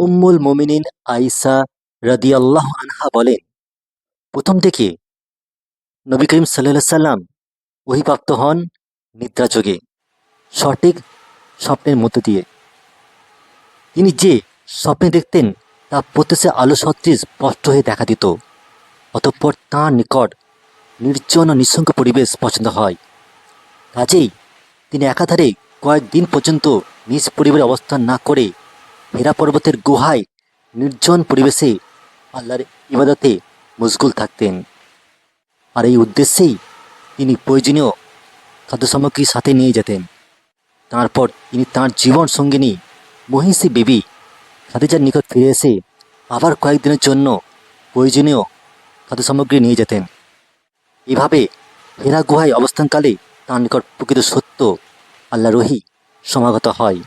উম্মুল মুমিনিন আয়েশা রাদিয়াল্লাহু আনহা বলেন, প্রথম থেকে নবী করিম সাল্লাল্লাহু আলাইহি সাল্লাম ওহীপ্রাপ্ত হন নিদ্রাযোগে, সঠিক স্বপ্নের মধ্য দিয়ে। তিনি যে স্বপ্নে দেখতেন তা প্রত্যক্ষে আলো সদৃশ স্পষ্ট হয়ে দেখা দিত। অতঃপর তাঁর নিকট নির্জন ও নিঃসঙ্গ পরিবেশ পছন্দ হয়। কাজেই তিনি একাধারে কয়েকদিন পর্যন্ত নিজ পরিবারে অবস্থান না করে হেরা পর্বতের গুহায় নির্জন পরিবেশে আল্লাহর ইবাদতে মশগুল থাকতেন। আর এই উদ্দেশ্যেই তিনি প্রয়োজনীয় খাদ্যসামগ্রী সাথে নিয়ে যেতেন। তারপর তিনি তাঁর জীবন সঙ্গিনী মহিষী বিবি খাদিজার নিকট ফিরে এসে আবার কয়েকদিনের জন্য প্রয়োজনীয় খাদ্যসামগ্রী নিয়ে যেতেন। এভাবে হেরা গুহায় অবস্থানকালে তাঁর নিকট প্রকৃত সত্য আল্লাহর ওহী সমাগত হয়।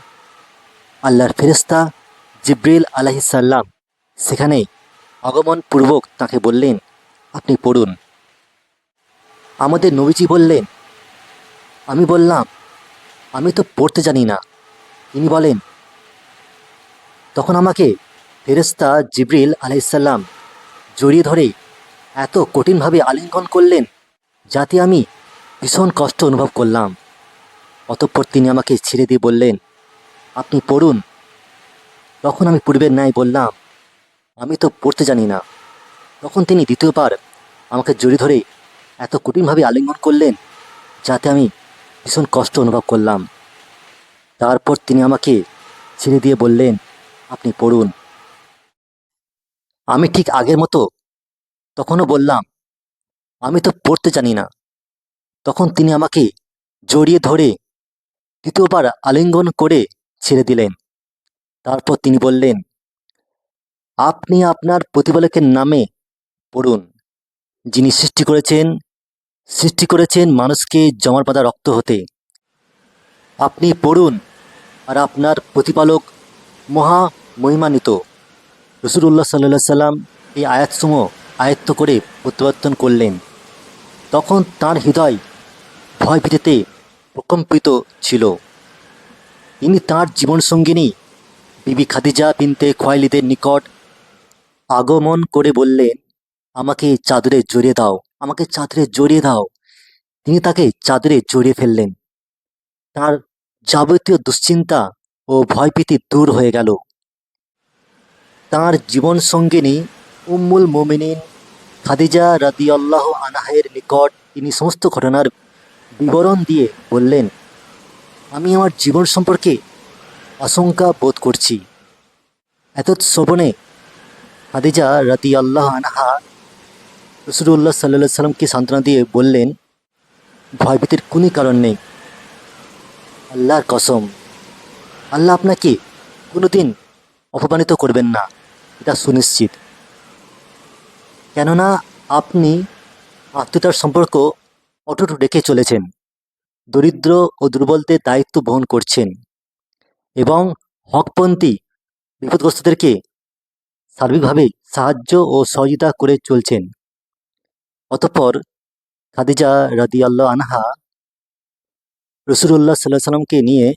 আল্লাহর ফেরেশতা জিবরিল আলাইহিস সালাম সেখানে আগমনপূর্বক তাঁকে বললেন, আপনি পড়ুন। আমাদের নবীজি বললেন, আমি বললাম, আমি তো পড়তে জানি না। তিনি বলেন, তখন আমাকে ফেরেশতা জিবরিল আলাইহিস সালাম জড়িয়ে ধরে এত কঠিনভাবে আলিঙ্গন করলেন যাতে আমি ভীষণ কষ্ট অনুভব করলাম। অতঃপর তিনি আমাকে ছেড়ে দিয়ে বললেন, আপনি পড়ুন। তখন আমি পূর্বের ন্যায় বললাম, আমি তো পড়তে জানি না। তখন তিনি দ্বিতীয়বার আমাকে জড়িয়ে ধরে এত কঠিনভাবে আলিঙ্গন করলেন যাতে আমি ভীষণ কষ্ট অনুভব করলাম। তারপর তিনি আমাকে ছেড়ে দিয়ে বললেন, আপনি পড়ুন। আমি ঠিক আগের মতো তখনও বললাম, আমি তো পড়তে জানি না। তখন তিনি আমাকে জড়িয়ে ধরে দ্বিতীয়বার আলিঙ্গন করে ছেড়ে দিলেন। তারপর তিনি বললেন, আপনি আপনার প্রতিপালকের নামে পড়ুন, যিনি সৃষ্টি করেছেন মানুষকে জমার বাঁধা রক্ত হতে। আপনি পড়ুন, আর আপনার প্রতিপালক মহা মহিমান্বিত। রাসূলুল্লাহ সাল্লাল্লাহু আলাইহি সাল্লাম এই আয়াতসমূহ আয়ত্ত করে প্রত্যাবর্তন করলেন। তখন তাঁর হৃদয় ভয়-ভীতিতে প্রকম্পিত ছিল। তিনি তাঁর জীবনসঙ্গিনী বিবি খাদিজা বিনতে খুয়াইলিদের নিকট আগমন করে বললেন, আমাকে চাদরে জড়িয়ে দাও, আমাকে চাদরে জড়িয়ে দাও। তিনি তাকে চাদরে জড়িয়ে ফেললেন। তার যাবতীয় দুশ্চিন্তা ও ভয়ভীতি দূর হয়ে গেল। তাঁর জীবনসঙ্গিনী উম্মুল মুমিনিন খাদিজা রাদিয়াল্লাহু আনহার নিকট তিনি সমস্ত ঘটনার বিবরণ দিয়ে বললেন, আমি আমার জীবন সম্পর্কে আশঙ্কা বোধ করছি। এতৎ শ্রবণে খাদিজা রাদিয়াল্লাহু আনহা রাসূলুল্লাহ সাল্লাল্লাহু আলাইহি সাল্লামকে সান্ত্বনা দিয়ে বললেন, ভয়ভীতির কোনো কারণ নেই। আল্লাহর কসম, আল্লাহ আপনাকে কোনোদিন অপমানিত করবেন না, এটা সুনিশ্চিত। কেননা আপনি আত্মীয়তার সম্পর্ক অটুট রেখে চলেছেন, দরিদ্র ও দুর্বলদের দায়িত্ব বহন করছেন এবং হকপন্থী বিপদগ্রস্তদেরকে সার্বিকভাবে সাহায্য ও সহযোগিতা করে চলছেন। অতঃপর খাদিজা রাদিয়াল্লাহু আনহা রাসূলুল্লাহ সাল্লাল্লাহু আলাইহি সাল্লামকে নিয়ে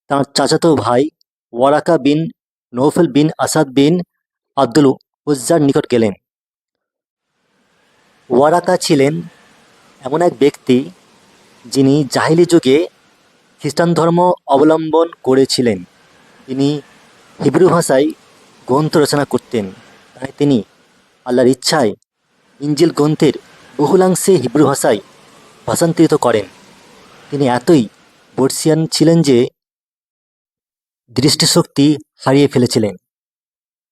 তাঁর চাচাতো ভাই ওয়ারাকা বিন নৌফল বিন আসাদ বিন আব্দুল উজ্জার নিকট গেলেন। ওয়ারাকা ছিলেন এমন এক ব্যক্তি যিনি জাহিলি যুগে খ্রিস্টান ধর্ম অবলম্বন করেছিলেন। তিনি হিব্রু ভাষায় গ্রন্থ রচনা করতেন। তাই তিনি আল্লাহর ইচ্ছায় ইনজিল গ্রন্থের বহুলাংশে হিব্রু ভাষায় ভাষান্তরিত করেন। তিনি এতই বর্ষিয়ান ছিলেন যে দৃষ্টিশক্তি হারিয়ে ফেলেছিলেন।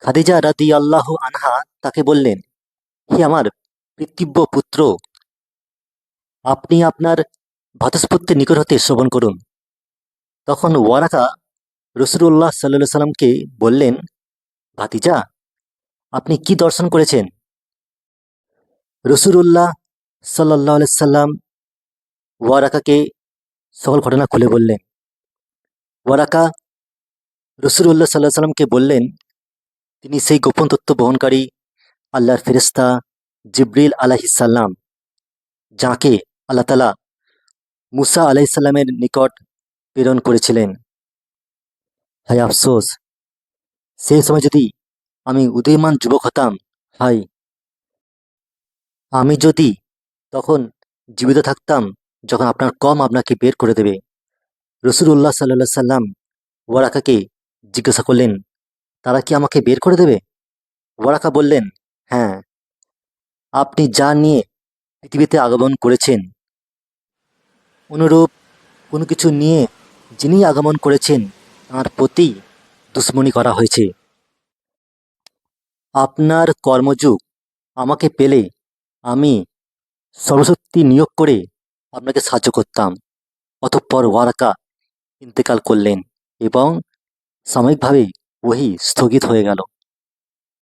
খাদিজা রাদিয়াল্লাহু আনহা তাকে বললেন, হে আমার পিতৃব্য পুত্র, আপনি আপনার ভ্রাতুষ্পুত্রের নিকট হতে শ্রবণ করুন। তখন ওয়ারাকা রাসূলুল্লাহ সাল্লাল্লাহু আলাইহি সাল্লামকে বললেন, ভাতিজা, আপনি কি দর্শন করেছেন? রাসূলুল্লাহ সাল্লাল্লাহু আলাইহি সাল্লাম ওয়ারাকাকে সকল ঘটনা খুলে বললেন। ওয়ারাকা রাসূলুল্লাহ সাল্লাল্লাহু আলাইহি সাল্লামকে বললেন, তিনি সেই গোপন তথ্য বহনকারী আল্লাহর ফেরেশতা জিবরিল আলাইহিস সালাম, যাঁকে আল্লাহ তাআলা মুসা আলাইহিস সালামের নিকট প্রেরণ করেছিলেন। হায় আফসোস, সেই সময় যদি আমি উদীয়মান যুবক হতাম, হাই, আমি যদি তখন জীবিত থাকতাম যখন আপনার কম আপনাকে বের করে দেবে। রসুল্লাহ সাল্লাহ সাল্লাম ওয়ারাকাকে জিজ্ঞাসা করলেন, তারা কি আমাকে বের করে দেবে? ওয়ারাকা বললেন, হ্যাঁ, আপনি যা নিয়ে পৃথিবীতে আগমন করেছেন, অনুরূপ কোনো কিছু নিয়ে যিনি আগমন করেছেন তাঁর প্রতি দুশ্মনী করা হয়েছে। আপনার কর্মযোগ আমাকে পেলে আমি সর্বশক্তি নিয়োগ করে আপনাকে সাহায্য করতাম। অতঃপর ওয়ারাকা ইন্তেকাল করলেন এবং সাময়িকভাবে ওহী স্থগিত হয়ে গেল।